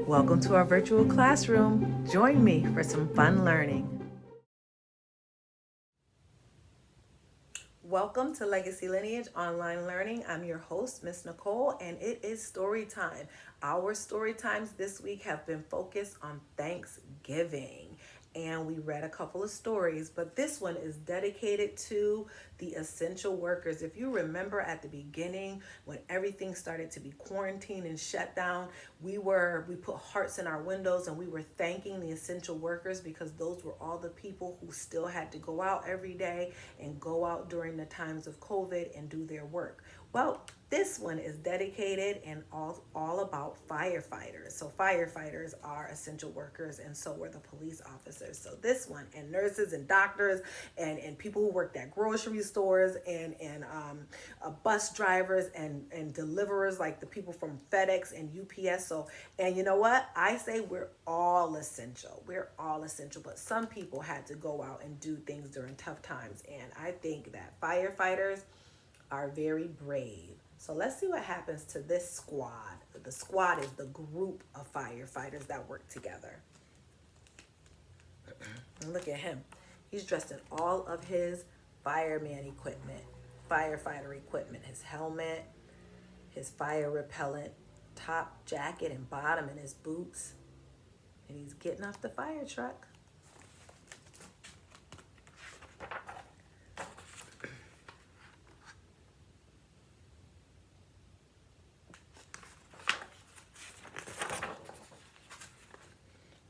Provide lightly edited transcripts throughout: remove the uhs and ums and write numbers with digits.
Welcome to our virtual classroom. Join me for some fun learning. Welcome to Legacy Lineage Online Learning. I'm your host, Miss Nicole, and it is story time. Our story times this week have been focused on Thanksgiving, and we read a couple of stories, but this one is dedicated to the essential workers. If you remember at the beginning when everything started to be quarantined and shut down, we put hearts in our windows and we were thanking the essential workers because those were all the people who still had to go out every day and go out during the times of COVID and do their work. Well, this one is dedicated and all about firefighters. So firefighters are essential workers, and so were the police officers. So this one, and nurses and doctors and people who worked at grocery stores and bus drivers and deliverers like the people from FedEx and UPS. So, and you know what? I say we're all essential. We're all essential, but some people had to go out and do things during tough times. And I think that firefighters are very brave. So let's see what happens to this squad. The squad is the group of firefighters that work together. And look at him. He's dressed in all of his fireman equipment, firefighter equipment, his helmet, his fire repellent top jacket and bottom, and his boots. And he's getting off the fire truck.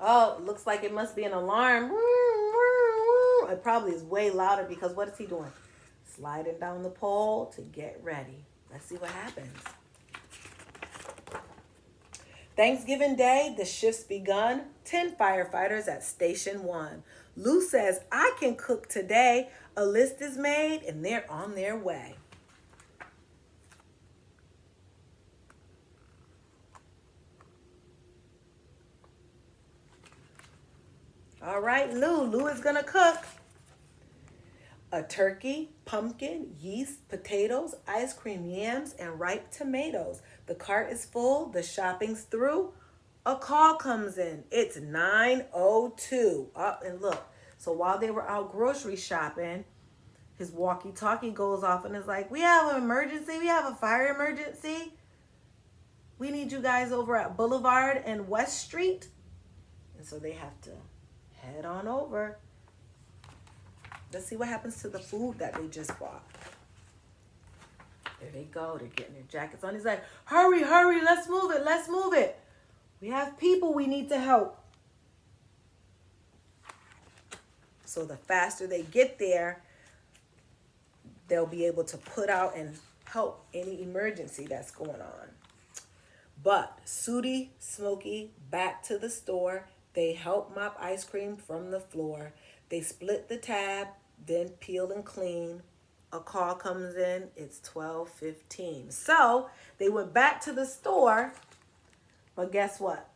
Oh, it looks like it must be an alarm. It probably is way louder because what is he doing? Sliding down the pole to get ready. Let's see what happens. Thanksgiving Day, the shift's begun. 10 firefighters at Station 1. Lou says, I can cook today. A list is made and they're on their way. All right, Lou is gonna cook. A turkey, pumpkin, yeast, potatoes, ice cream, yams, and ripe tomatoes. The cart is full, the shopping's through. A call comes in. It's 9:02. Up and look. So while they were out grocery shopping, his walkie-talkie goes off and is like, we have an emergency. We have a fire emergency. We need you guys over at Boulevard and West Street. And so they have to head on over. Let's see what happens to the food that they just bought. There they go. They're getting their jackets on. He's like, hurry, let's move it. We have people we need to help. So the faster they get there, they'll be able to put out and help any emergency that's going on. But Sooty, Smokey, back to the store. They help mop ice cream from the floor. They split the tab, then peel and clean. A call comes in. It's 12:15. So they went back to the store, but guess what?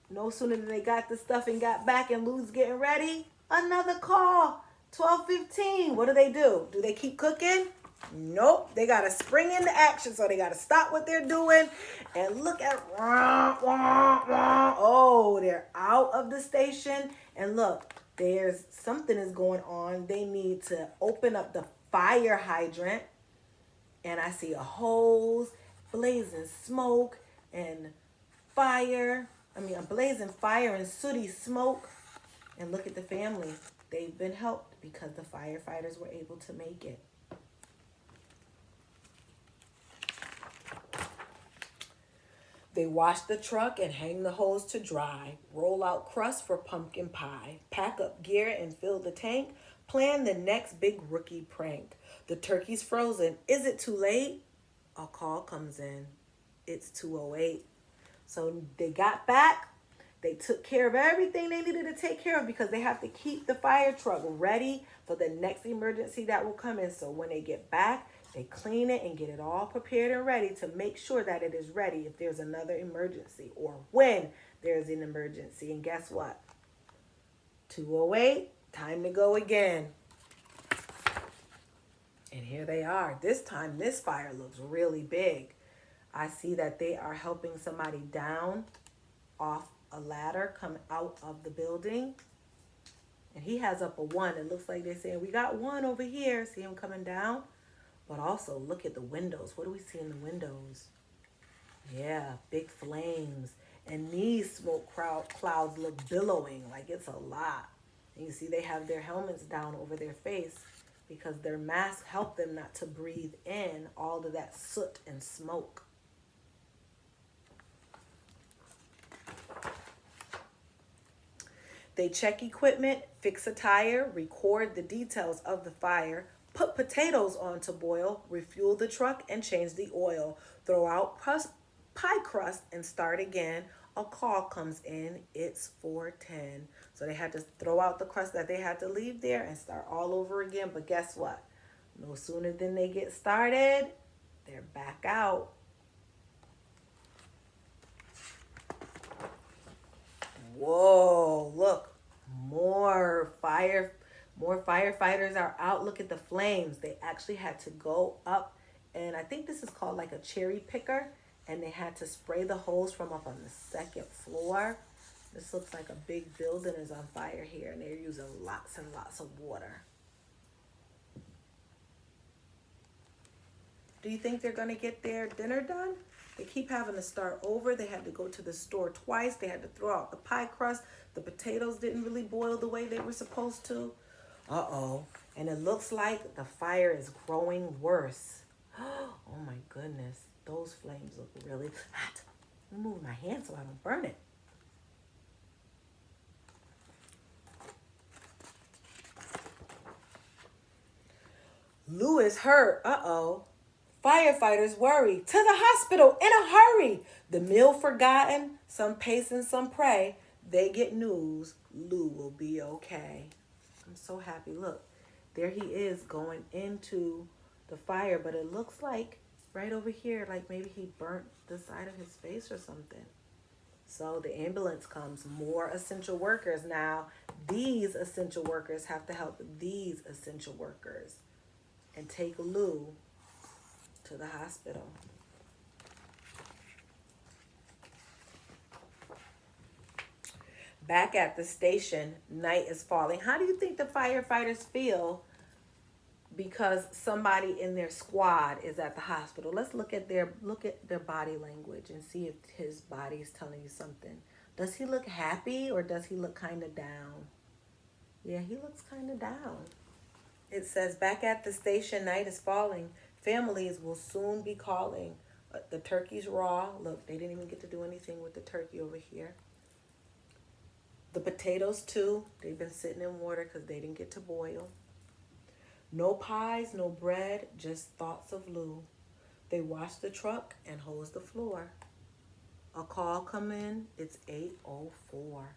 No sooner than they got the stuff and got back and Lou's getting ready, another call. 12:15. What do? Do they keep cooking? Nope, they gotta spring into action, so they gotta stop what they're doing and look at, oh, they're out of the station, and look, there's something is going on. They need to open up the fire hydrant, and I see a hose, blazing smoke, and a blazing fire and sooty smoke, and look at the family. They've been helped because the firefighters were able to make it. They wash the truck and hang the hose to dry, roll out crust for pumpkin pie, pack up gear and fill the tank, plan the next big rookie prank. The turkey's frozen. Is it too late? A call comes in. It's 2:08. So they got back. They took care of everything they needed to take care of because they have to keep the fire truck ready for the next emergency that will come in. So when they get back, they clean it and get it all prepared and ready to make sure that it is ready if there's another emergency or when there's an emergency. And guess what? 2:08, time to go again. And here they are. This time, this fire looks really big. I see that they are helping somebody down off a ladder coming out of the building. And he has up a one. It looks like they're saying, we got one over here. See him coming down? But also, look at the windows. What do we see in the windows? Yeah, big flames. And these smoke clouds look billowing, like it's a lot. And you see they have their helmets down over their face because their masks help them not to breathe in all of that soot and smoke. They check equipment, fix a tire, record the details of the fire, put potatoes on to boil, refuel the truck, and change the oil. Throw out pie crust and start again. A call comes in. It's 4:10. So they had to throw out the crust that they had to leave there and start all over again. But guess what? No sooner than they get started, they're back out. Whoa, look, more firefighters are out. Look at the flames. They actually had to go up, and I think this is called like a cherry picker, and they had to spray the hose from up on the second floor. This looks like a big building is on fire here, and they're using lots and lots of water. Do you think they're going to get their dinner done? They keep having to start over. They had to go to the store twice. They had to throw out the pie crust. The potatoes didn't really boil the way they were supposed to. Uh-oh. And it looks like the fire is growing worse. Oh my goodness. Those flames look really hot. Let me move my hand so I don't burn it. Lou is hurt. Uh-oh. Firefighters worry. To the hospital in a hurry. The meal forgotten. Some pace and some pray. They get news. Lou will be okay. I'm so happy. Look, there he is going into the fire. But it looks like right over here, like maybe he burnt the side of his face or something. So the ambulance comes. More essential workers. Now, these essential workers have to help these essential workers and take Lou to the hospital. Back at the station, night is falling. How do you think the firefighters feel because somebody in their squad is at the hospital? Let's look at their body language and see if his body is telling you something. Does he look happy or does he look kind of down? Yeah, he looks kind of down. It says, back at the station, night is falling. Families will soon be calling. The turkey's raw. Look, they didn't even get to do anything with the turkey over here. The potatoes, too. They've been sitting in water because they didn't get to boil. No pies, no bread, just thoughts of Lou. They wash the truck and hose the floor. A call come in. It's 8:04.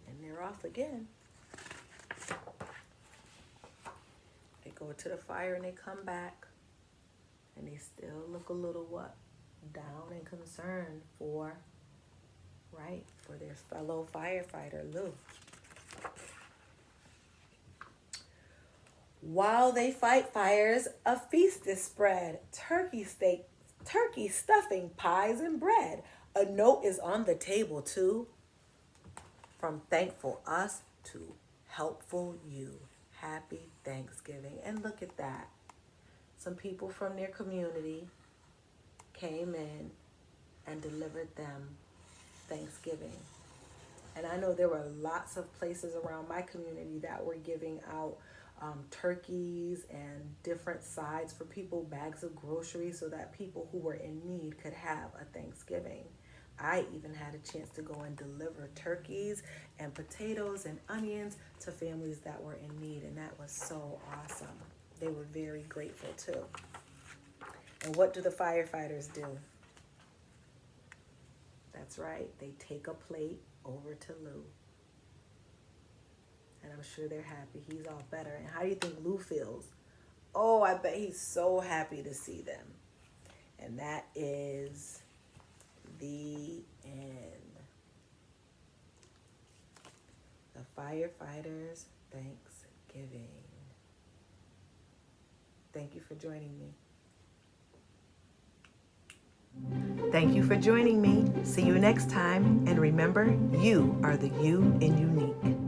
And they're off again. They go to the fire and they come back. And they still look a little what? Down and concerned for their fellow firefighter, Lou. While they fight fires, a feast is spread. Turkey steak, turkey stuffing, pies, and bread. A note is on the table, too. From thankful us to helpful you. Happy Thanksgiving. And look at that. Some people from their community came in and delivered them Thanksgiving. And I know there were lots of places around my community that were giving out turkeys and different sides for people, bags of groceries, so that people who were in need could have a Thanksgiving. I even had a chance to go and deliver turkeys and potatoes and onions to families that were in need, and that was so awesome. They were very grateful too. And what do the firefighters do? That's right, they take a plate over to Lou. And I'm sure they're happy. He's all better. And how do you think Lou feels? Oh, I bet he's so happy to see them. And that is the end. The Firefighters Thanksgiving. Thank you for joining me. Thank you for joining me. See you next time. And remember, you are the you in unique.